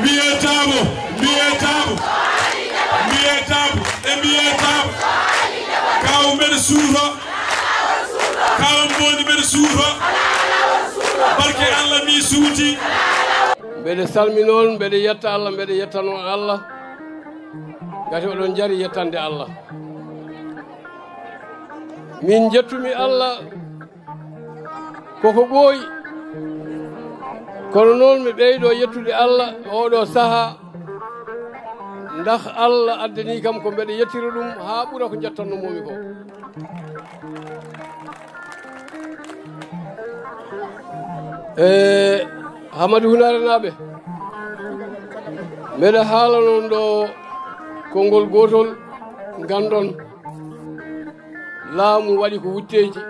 mbiyetamo kaw mbeɗa suuto kaw mbondi mbeɗa suuto barke Allah mi suuti mbeɗa salminon mbeɗa yetta Allah mbeɗa yettano Allah gati oɗon jari yettande Allah min jettumi Allah koko ɓooyi kono noon mi ɓeyɗo yettude Allah oɗo saaha ndax Allah addani kam ko mbeɗa yettira ɗum ha ɓuura ko jettannomomi ko Hamadou Hunare naɓe mbeɗa haala noon ɗo konngol gotol gandon laamu waɗi ko wutteji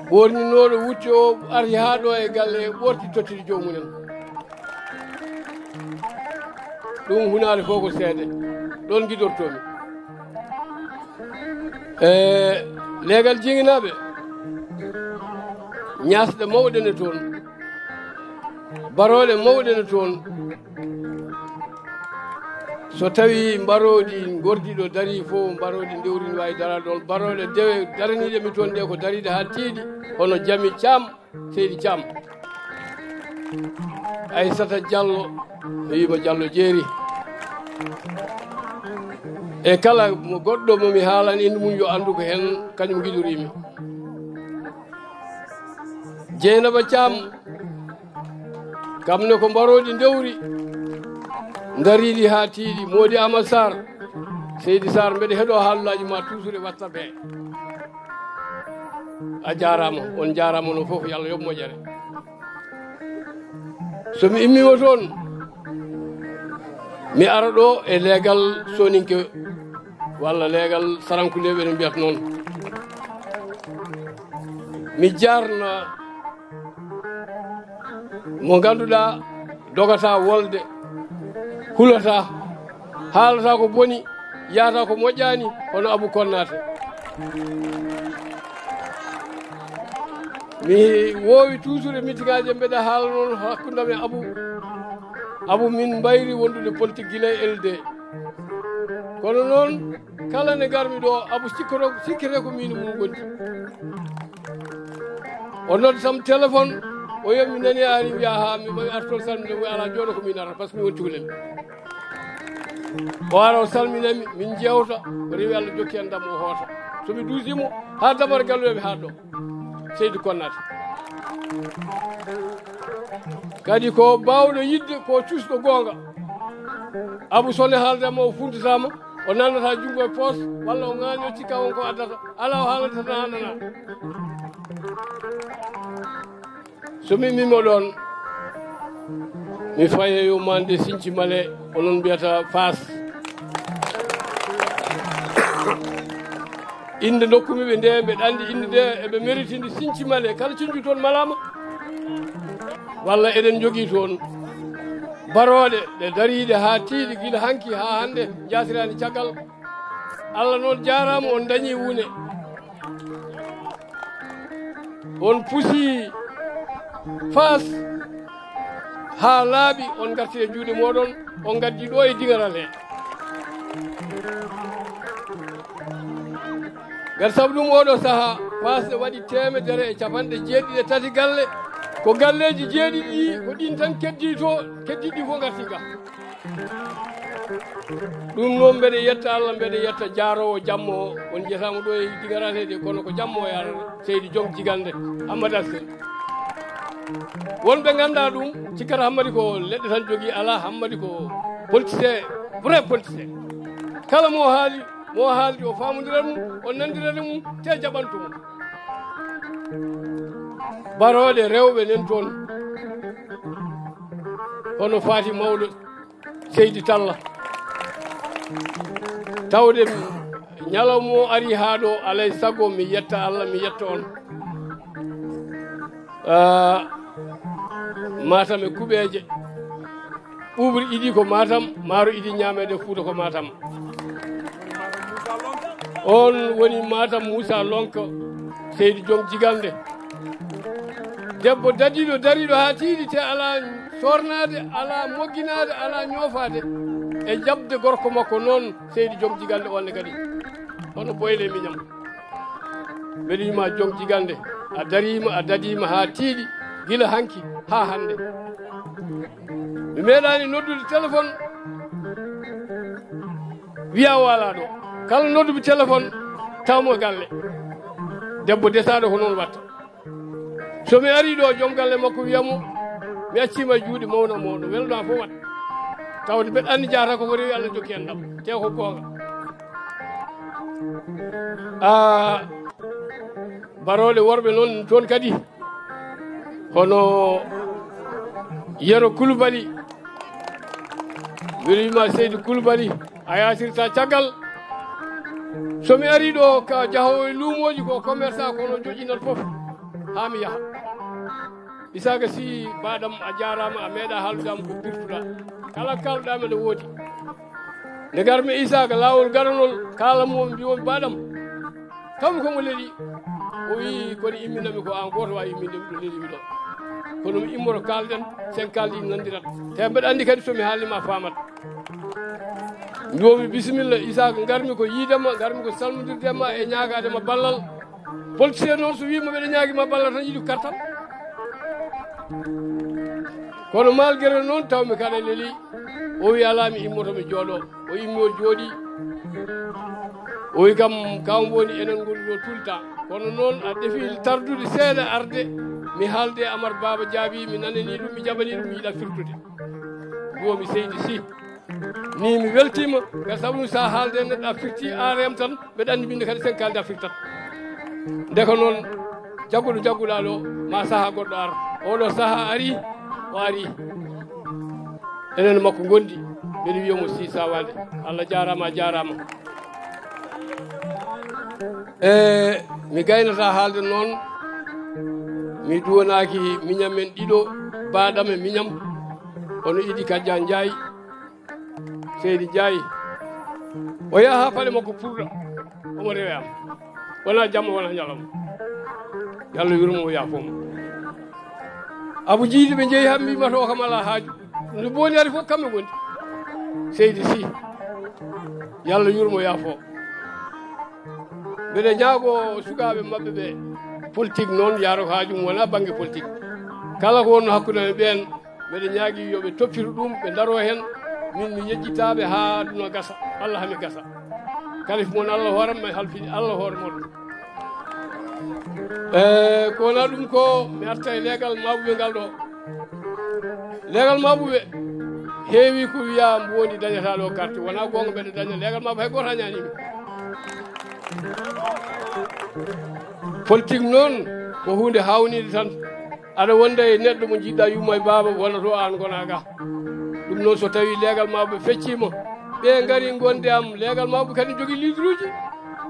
ɓorninoɗo wutte o ari ha ɗo e galle ɓorti tottide jomumen ɗum hunade fof ko seede ɗon guiɗortomi leegal jinginaɓe ñasɗe mawɗe ne toon baroɗe mawɗe ne toon so tawi mbaroɗi gordiɗo dari fof mbaroɗi dewrini wawi darade ɗon baroɗe dewe daraniɗe mi toon ɗe ko daride ha tiiɗi hono Jami Thiam Seydi Thiam Aissata Diallo mi wima Diallo jeeri e kala mo goɗɗo momi haalani inde mum yo andu ko hen kañum guiɗorimi Dieynaba Thiam kamne ko mbaroɗi dewri dariɗi ha tiiɗi Mody Amadou Sarr Seydi Sarr mbeɗa heeɗo haalullaji ma toujours e WhatsApp he a jarama on jarama no foof yo Allah yoɓ moƴere somi immima toon mi ara ɗo e leegal soninke walla leegal sarankuleɓe no mbiyata noon mi jarna mo ganduɗa dogata wolde hulata haalata ko boni yahata ko moƴƴani hono Abou Konnate mi wowi toujours e mitigaje mbeɗa haala noon hakkudam e Abou min mbayri wondude politique guila e LD kono noon kala ne garmi ɗo Abou sikkete ko min mum gonti o nodda sam téléphone o yomi nani ari wiya ha mi ɓawi artol salminde mi ala jooɗo ko min arata par ce que mi woni cukalel o ara o salminami min jewta o rewi Allah jokki en dam o hoota somi duusimo ha dabar galloɓe ha ɗo Seydou Konnate kadi ko bawɗo yidde ko cusɗo gonga Abou sone haaldema o funtatama o nannata junggo e poos walla o ŋaño cikka on ko addata ala o haalata tan handana somi mimo ɗon mi faye yo mande Sinthiou Malé onon mbiyata Fass inde dokkumiɓe nde mbeɗa andi inde nde eɓe méritinde Sinthiou Malé kala cinju toon malama walla eɗen jogui toon baroɗe ɗe dariɗe ha tiiɗi guila hanki ha hande jasirani caggal Allah noon jarama on dañi wune on puusi Fass ha laaɓi on garti e juuɗe moɗon on gaddi ɗo e diŋaral he gar sabu ɗum oɗo saaha Fass ne waɗi 153 galle ko galleji jeeɗiɗi ɗi ko ɗin tan keddiɗi fof garti ga ɗum noon mbeɗa yetta Allah mbeɗa yetta jaarowo jamma o on jiyatamo ɗo e diŋaral he de kono ko jamma o yarata Seydi Joom Jigande Amadou Assel wonɓe ganda ɗum cikkata hammadi ko leɗɗe tan jogui ala hammadi ko politicien vrai politicien kala mo haaldi o famodirat mum o nandirata mum te jaɓantumo baroɗe rewɓe nen toon hono Faty mawɗo Seydi Talla tawde ñalawma o ari ha ɗo alay saago mi yetta Allah mi yetta on Matam e kuɓeje ɓuɓri iɗi ko Matam maaro iɗi ñamede Fouta ko Matam on woni Matam Moussa Lonko Seydi Joom Jigande debbo dadiɗo dariɗo ha tiiɗi te ala sornade ala mogginade ala ñoofade e jabde gorko makko noon seydi joom jigande onne kadi hono boyle miñam mbeɗima joom jigande a darima a dadima ha tiiɗi gila hanki ha hande mi meeɗani noddude téléphone wiya wala ɗo kala nodduɓe téléphone tawmo galle debbo desaɗo ko noon watta somi ari ɗo joom galle makko wiyamo mi accima e juuɗe mawna moɗo welɗa fof wat tawde mbeɗa anndi jahata koko rewi Allah jokki en ɗam te ko goonga baroɗe worɓe noon toon kadi hono Yero Coulibaly mbiɗa wima Seydou Coulibaly a yasirta caggal somi ari ɗo ka jahowo e luumoji ko commerçant kono joƴinat fof ha mi yaha isaga si baɗam a jarama a meeɗa haaldudama ko pirtuɗa kala kalɗama ne woodi nde garmi isaga lawol garanol kalamomi mbiwomi baɗam tawmi komo leeɗi o wi kono imminami ko an goto wawi imminde ɗo leeɗimi ɗo kono mi immoto kalɗen sen kalɗi nandirat te mbeɗa andi kadi somi haalnima famat mbiwomi bisimilla isaga garmi ko yiidema garmi ko salmodirdema e ñagadema ballal politicien noon so wima ɓeɗa ñaguima ballal tan yiiɗi ko kartal kono malgré noon tawmi kaɗa leeli o wi ala mi immoto mi jooɗo o immi o jooɗi o wi kam kam woni enen goni ɗo tout le temps kono noon a defi tardude seeɗa arde mi haalde Amar Baba Jaabi mi nanani ɗum mi jaɓani ɗum mi yiiɗa firtude mbiwomi Seydi Sy ni mi weltima ga sabu sa haalde neɗɗo a firti a rem tan mbeɗa andi minde kadi sen kalde a firtat ndeko noon jagguɗo jagguɗa ɗo ma saaha goɗɗo ar oɗo saaha ari o ari enen makko gondi mbeɗa wiyamo Sy Sawade Allah jarama a jarama mi gaynata haalde noon mi duwonaki miñam men ɗiɗo baɗam e miñam ono Idi Kadja Ndiaye Seydi Ndiaye o yaha ha paɗe makko purɗa omo rewe am wona jamma wona ñalawma yallah yurmo o yafomo Abou Djidi ɓe jeeyi ham mbimata o kam ala haaju nde booni ari fof kamɓe gondi Seydi Sy yallah yurmo yaafo mbeɗe ñaago sukaɓe mabɓe ɓe politique noon yaro ko haajum wona banggue politique kala ko wonno hakkude men ɓen mbeɗe ñaagui yoɓe toppitu ɗum ɓe daro hen min mi yejjitaɓe ha ɗum gasa Allah hami gasa kalif moon Allah hooram mi halfini Allah hoore moɗon ko wona ɗum ko mi arta e leegal mabuɓe ngal ɗo leegal mabuɓe heewi ko wiya mbo woni dañataɗo carte wona gonga mbeɗe daña leegal mabɓe hay goto ha ñanimi politique noon ko hunde hawnide tan aɗa wonda e neɗɗo mo jiɗɗa yumma e baba wona to an gona ga ɗum noon so tawi leegal mabɓe feccima ɓe gari gonde am leegal mabɓe kadi jogui lidre uji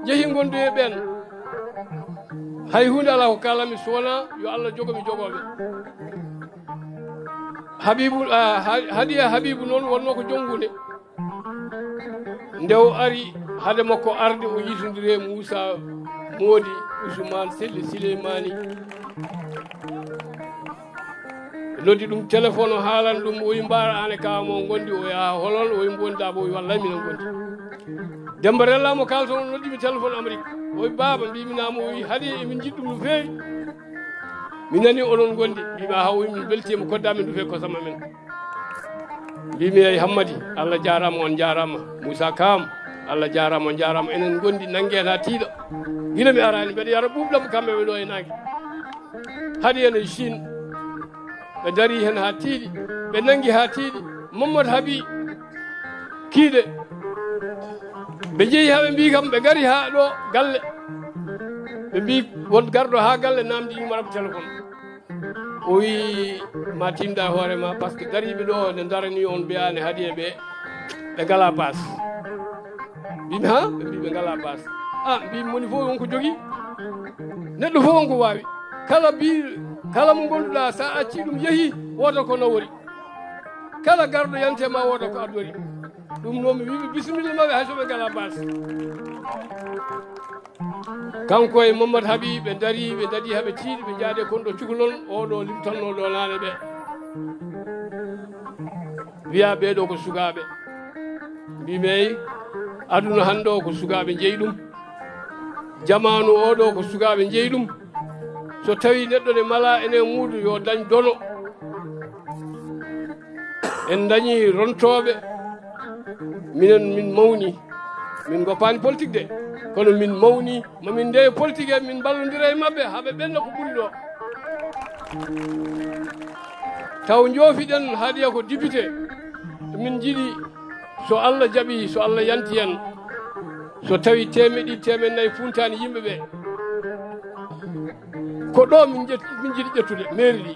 jeehi gondu e ɓen hay hunde ala ko kalami so wona yo Allah jogomi jogoɓe Habibou Hadiya Habibou noon wonno ko jongude nde o ari hade makko arde o yitodiri e Moussa Modi Ousmane Selle Sileymani noddi ɗum téléphone o haalan ɗum o wi mbaara ane kawa mo gondi o yaha holon o wi mbondaɓo o wi wallay minen gondi Demba Rellamo kalto on noddimi téléphone Amérique o wi baba mbiminama o wi haadi emin jiɗɗum no feewi mi nani onon gondi mbima ha o wi min beltima koddamin no feewi kosama men mbimi eyi Hammadi Allah jarama on jarama Moussa Kam Allah jarama on jarama enen gondi nangue ha tiiɗo guila mi arani mbeɗa yara ɓuɓɗam kamɓe ɓe ɗo e nangue haadi ene Chine ɓe dari hen ha tiiɗi ɓe nangui ha tiiɗi Mamadou Habi kiiɗe ɓe jeeyi haɓe mbi kam ɓe gari ha ɗo galle ɓe mbi won garɗo ha galle namdi yumaramo téléphone o wi ma timda hoorema par ce que dariɓe ɗo nde darani on mbiyani haadi e ɓe ngala base mbimi ha ɓe mbi ɓe ngala base mbimi moni fof wonko jogui neɗɗo fof wonko wawi kala mo gonduɗa sa acci ɗum yeehi woda ko nawori kala garɗo yantema woda ko addori ɗum noon mi wiɓe bisimilla maɓe hay soɓe ngala base kanko e Mamadou Habi ɓe dari ɓe dadi haɓe tiiɗi ɓe jaade kon ɗo cukalon oɗo limtanno ɗo nane ɓe wiya ɓeeɗo ko sukaaɓe mbimey aduna hannde o ko sukaaɓe jeyi ɗum jamanu oɗo ko sukaaɓe jeyi ɗum so tawi neɗɗo ne mala ene muudu yo dañ dono en dañi rontoɓe minen min mawni min goppani politique de kono min mawni mamin ndeya politique e min ballodira e mabɓe haaɓe ɓenna ko ɓuri ɗo taw joofiɗen haɗiya ko député min jiiɗi so Allah jaaɓi so Allah yanti en so tawi temeɗɗi temen nayyi funtani yimɓe ɓe ko ɗo min jiiɗi ƴettude mairie ɗi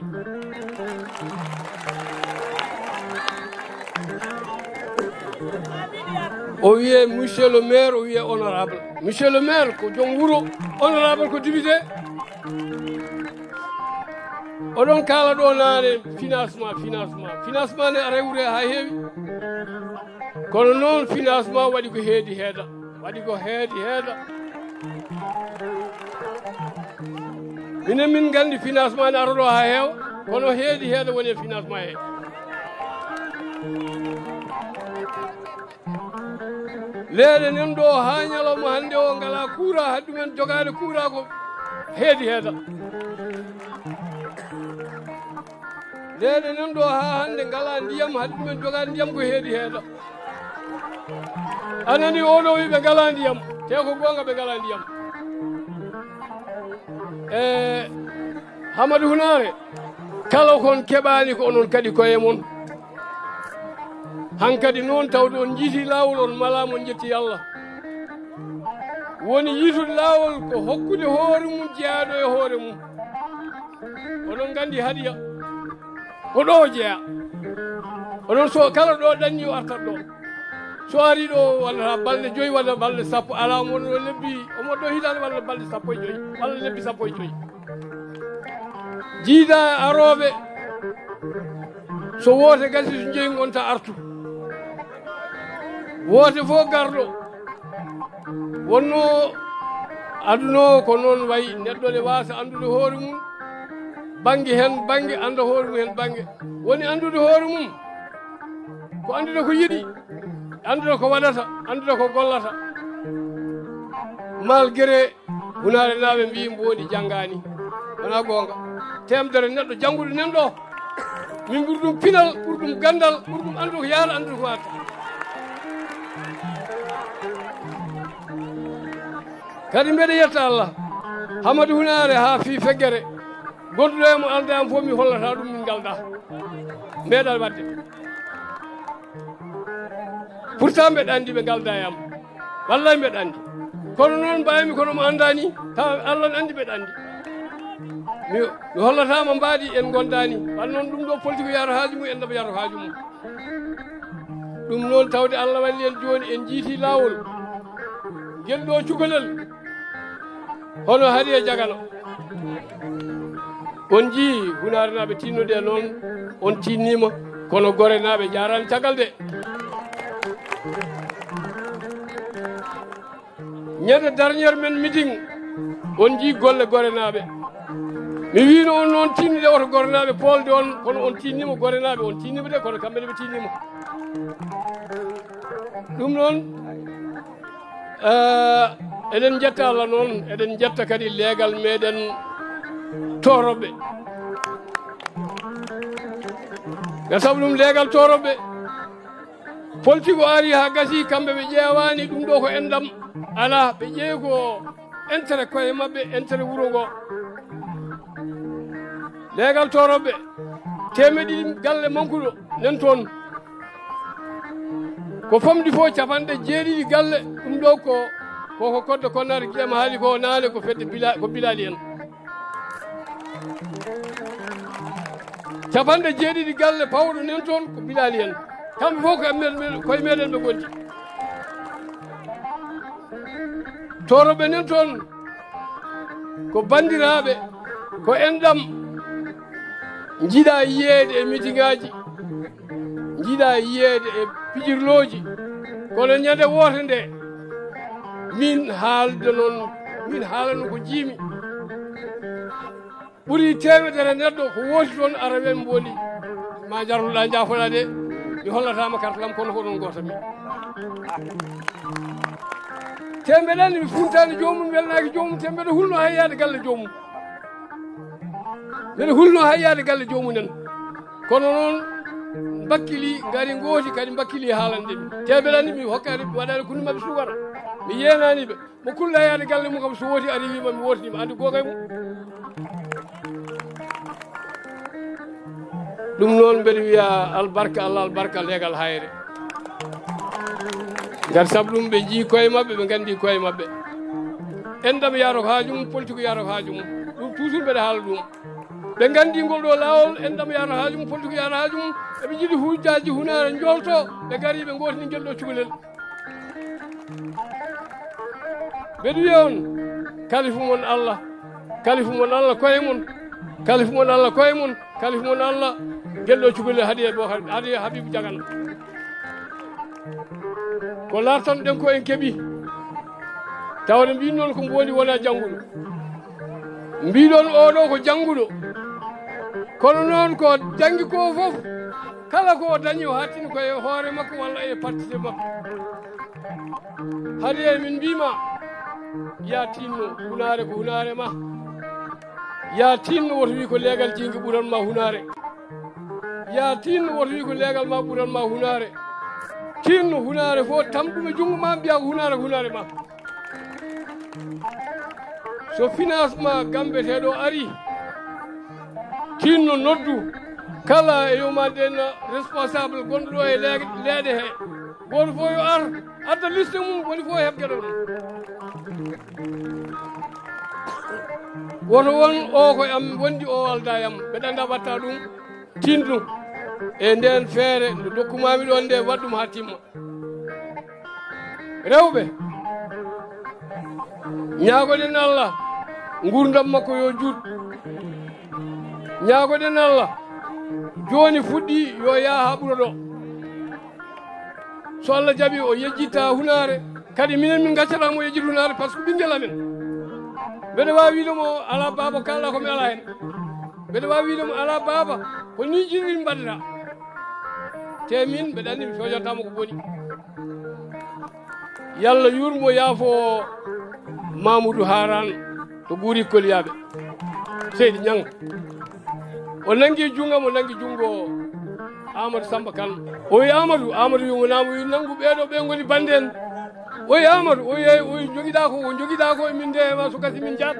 o wiye monsieur le maire o wiye honorable monsieur le maire ko joom wuuro honorable ko député oɗon kala ɗo naane financement ne rewre ha heewi kono noon financement waɗi ko heedi heeda minen min gandi financement ne ara ɗo ha heewa kono heedi heeda woni e financement he leeɗe nen ɗo ha ñalawma hannde o ngala kuura haɗi ɗumen jogade kuura ko heedi heeda leeɗe nen ɗo ha hannde ngala ndiyam haɗi ɗumen jogade ndiyam ko heedi heeda anani oɗo wi ɓe ngala ndiyam te ko gonga ɓe ngala ndiyam Hamadou Hunare kala kon keɓani ko onon kadi koye mon hankadi noon tawde on jiiti laawol on mala mon jetti Allah woni yiitude laawol ko hokkude hoore mum jeyaɗo e hoore mum onon gandi hadiya ko ɗo jeeya onon so kala ɗo ɗanni o artat ɗo so ari ɗo walla balɗe 5 walla balɗe 10 ala moɗo lebbi omo ɗo hitande walla balɗe 15 walla lebbi 15 jiida aroɓe so woote gasi so jeeyi gonta artu woote fof garɗo wonno aduna o ko noon wayi neɗɗo ne wasa andude hoore mum banggue hen banggue anda hoore mum hen banggue woni andude hoore mum ko andude ko yiɗi andude ko waɗata andude ko gollata malgré Hunare naɓe mbi mbodi janggani wona gonga temdere neɗɗo janggude nen ɗo min ɓuri ɗum pinal ɓuri ɗum gandal ɓuri ɗum andude ko yaara andude ko watta kadi mbeɗa yetta Allah Hamadou Hunare ha fi feggere gonduɗo emo aldam fof mi hollata ɗum min galda mbeɗa wadde pourtant mbeɗa andi ɓe galda yam wallay mbeɗa andi kono noon mbayimi kono mo andani taw Allah ne andi mbeɗa andi mi hollatama mbaɗi en gondani wan noon ɗum ɗo politique yaro haaju mum en daba yaro haaju mum ɗum noon tawde Allah walli en joni en jiiti lawol guel ɗo cukalel hono haari e jagano on jii Hunare naɓe tinnude noon on tinnima kono Gore naɓe jarani caggal de ñande dernière men meeting on jii golle Gore naɓe mi wino on noon tinnude oto Gore naɓe polde on kono on tinnima Gore naɓe on tinnima de kono kamɓe ɓe tinnima ɗum noon eɗen jetta Allah noon eɗen jetta kadi leegal meɗen toroɓɓe ga sabu ɗum leegal toroɓɓe politique o ari ha gasi kamɓe ɓe ƴewani ɗum ɗo ko endam ala ɓe ƴeewi ko intérêt koye mabɓe intérêt wuuro ngo leegal toroɓɓe temeɗɗi galle mankuɗo nen toon ko famɗi fof 9 galle ɗum ɗo koko kodde konnare guiƴam haali ko naane ko fedde ko bilali en 9 galle pawɗo nen toon ko bilali en kamɓe fof koye meɗen ɓe gondi toroɓe nen toon ko bandiraɓe ko enɗam jiiɗa yiyeede e meeting ngaji jiiɗa yiyeede e pijirloji kono ñande wote nde min haalano ko jiimi ɓuri temedere neɗɗo ko wooti toon ara wen mboli ma jarnuɗa jaafoɗa de mi hollatama carte lam kono ko ɗon goto mi te mbeɗanni mi funtani jomum welnaki jomum te mbeɗa hulno hayyade galle jomum mbeɗa hulno hayyade galle jomumen kono noon bakkili ngari gooti kadi bakkili haalande mi te mbeɗanni mi hokkani waɗani kunni mabɓe sugara mi yenaniɓe mo kulla hayyade galle mum kam so wooti ari wima mi wotinima andi gogay mum ɗum noon mbeɗa wiya albarka Allah albarka leegal hayre ngar saabu ɗum ɓe jii koye maɓɓe ɓe gandi koye maɓɓe endam yaro ko haaju mum politique yaro ko haaju mum ɗum toujours mbeɗa haala ɗum ɓe gandi ngol ɗo lawol endam yaro haaju mum politique yaro haaju mum eɓe jiiɗi hujjaji hunare jolto ɓe gari ɓe gotini guel ɗo cukalel mbeɗa wiya on kalifu mon Allah koye mon kalifu mon Allah koye mon kalifu mon Allah guel ɗo cukalel haadi Habibou Diagana ko lartan ɗen ko en keeɓi tawde mbin noon ko mbodi wona jangguɗo mbiɗon oɗo ko jangguɗo kono noon ko jangi ko foof kala ko dañi o hattini koye hoore makko walla e partité makko haade min mbima ya tinno hunare ko hunare ma ya tinno woto wi ko leegal jingi ɓuranma hunare ya tinno woto wi ko leegal ma ɓuranma hunare tinno hunare fof tamɗume junngo ma mbiya ko hunare ma so financement gambeteɗo ari tinno noddu kala e yomaɗen responsable gonɗo ɗo e leeɗe he goto fof yo ar adda liste mum woni fof heɓgueɗo ɗum woto won o ko am wondi o alda yam mbeɗa anda watta ɗum tinɗum e nden feere nde dokkumami ɗon nde waɗɗum ha timma rewɓe ñaagoɗen Allah gurdam makko yo juut ñaagoɗen Allah joni fuɗɗi yo yaa ha ɓuura ɗo so Allah jaaɓi o yejjitta hunare kadi minen min gaccatamo yejjid hunare par ce que ɓinguel amen mbeɗa wawi wiidemo ala baba kalɗa komi ala hen mbeɗa wawi wiidemo ala baba ko ni jirɗin mbaɗata te min mbeɗa andi mi fewjantama ko boni yallah yurmo yaafo Mamoudou Haran to ɓuuri koliyaɓe Seydi Niang o nangi jungam o nangi jungo Amadou Samba Kane o wi Amadou wimonama wi nangu ɓeɗo ɓe goni bande en o wi Amadou o joguiɗa ko min ndema so gasi min jaat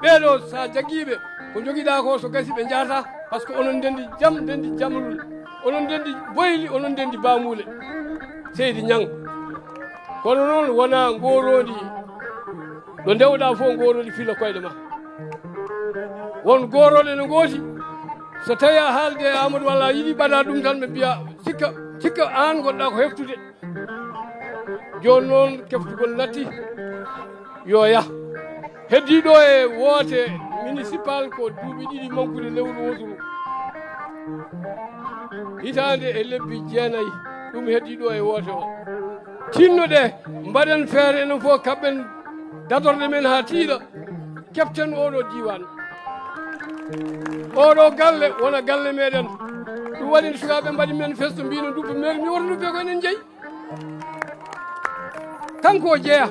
ɓeɗo sa jagguiɓe ko joguiɗa ko so gasi ɓe jaata par ce que onon dendi jaam dendi jamlul onon dendi boyli onon dendi bamule Seydi Niang kono noon wona gorodi ɗo ndewɗa fof gorodi fila koyɗe ma won goroɗe no gooti so tawi a haalde Amadou walla yiiɗi mbaɗa ɗum tan ɓe mbiya cikka an gonɗa ko heftude joni noon keftugol natti yo yah heddiɗo e woote municipal ko duuɓi ɗiɗi mankude lewru woturu hitande e lebbi 9 ɗum heddiɗo e woote o tinnoɗe mbaɗen feere enen fof kaɓɓen dadorde men ha tiiɗa keften oɗo diwan oɗo galle wona galle meɗen ɗum waɗi sukaɓe mbaɗi men festo mbino dubbe maire mi woto dubbe ko enen jeeyi kanko o jeeya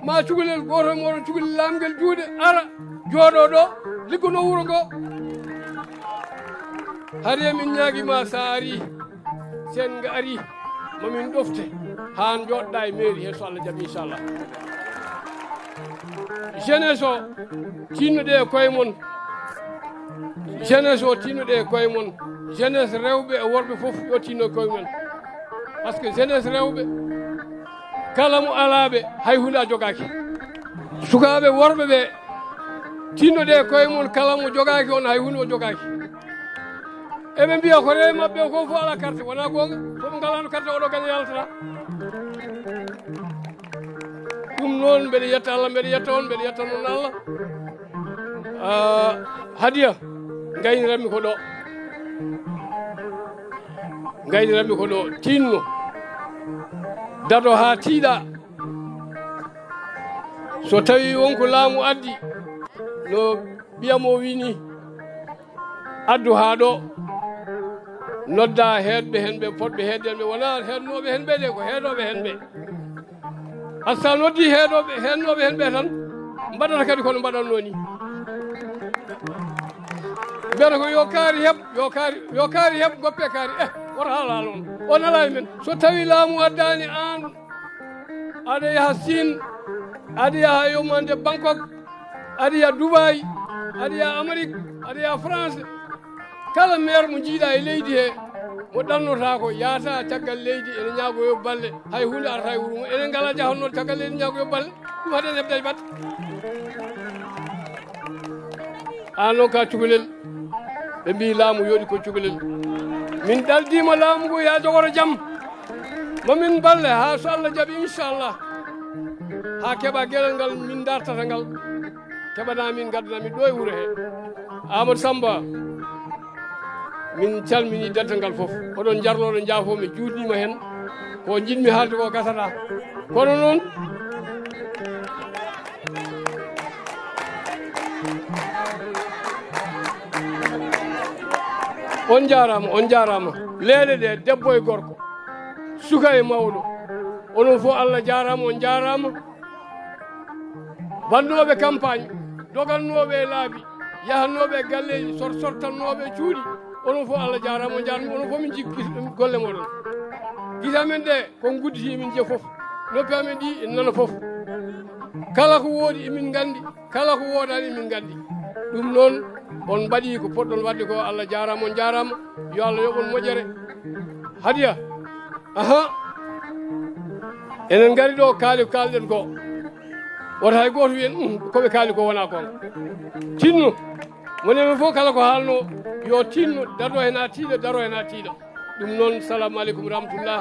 ma cukalel goto moɗo cukalel lamguel juuɗe ara jooɗo ɗo liggono wuuro ngo haade min ñaaguima sa ari sen nga ari mamin ɗofte ha joɗɗa e mairie he so Allah jaaɓi inchallah jeunesse o tinnoɗe e koye mon jeunesse o tinnoɗe e koye mon jeunesse rewɓe e worɓe fof yo tinno e koye men par ce que jeunesse rewɓe kala mo alaɓe hay hunde a jogaki sukaɓe worɓe ɓe tinnoɗe e koye mon kala mo jogaki on hay hunde o jogaki eɓe mbiya ko rewi mabɓe ko fof ala carte wona gonga fof galano carte oɗo gaña yaltata ɗum noon mbeɗa yetta Allah mbeɗa yetta on mbeɗa yetta noon Allah hadiya gayniranmi ko ɗo tinno dado ha tiiɗa so tawi wonko laamu addi no ɓiyamo wini addu ha ɗo nodda heedɓe hen ɓe potɓe heeden ɓe wona heednoɓe hen ɓe de ko heedoɓe hen ɓe asa noddi heedoɓe heednoɓe hen ɓe tan mbaɗata kadi kono mbaɗanno ni mbiyata ko yo kaari heeb yo kaari heeb goppe kaari woto haala on on ala e men so tawi laamu addani an aɗa yaha Sine aɗa yaha yomande Bangkok aɗa yaha Dubaï aɗa yaha Amérique aɗa yaha France kala maire mo jiiɗa e leydi he mo ɗannota ko yaata caggal leydi ene ñaagoyo balle hay hunde arata e wuuro mum enen ngala jahannode caggal leydi ñaagoyo balle ɗum haɗen heɓde batte an noon ka cukalel ɓe mbi laamu yooɗi ko cukalel min ɗaldima laamu ngu ya jogoro jaam mamin balle ha so Allah jaaɓi inchallah ha keeɓa gueɗal ngal min dartata ngal keɓana min gaddanamin ɗo e wuuro he Amadou Samba min calmini dental ngal fof oɗon jarloɗo jaafomi juutnima hen ko jinmi haalde ko gasata kono noon on jarama leeɗe ɗe debbo e gorko suka e mawɗo onon fof Allah jarama on jarama wannoɓe campagne dogannoɓe e laabi yahannoɓe e galleji sortannoɓe cuuɗi onon fof Allah jarama on jarama onon fof min jiggi golle moɗon gisa men ɗe kon gudditi min je foof noppi amen ɗi en nana foof kala ko woodi emin gandi kala ko woodani emin gandi ɗum noon on mbaɗi ko poɗɗon wadde ko Allah jarama on jarama yo Allah yoɓon moƴƴere hadiya enen gari ɗo kaali ko kalɗen ko woto hay goto wiyen koɓe kaali ko wona kon tinno monemen fof kala ko haalno yo tinno daro hen ha tiiɗa daro hen ha tiiɗa ɗum noon salamu aleykum rahmatullah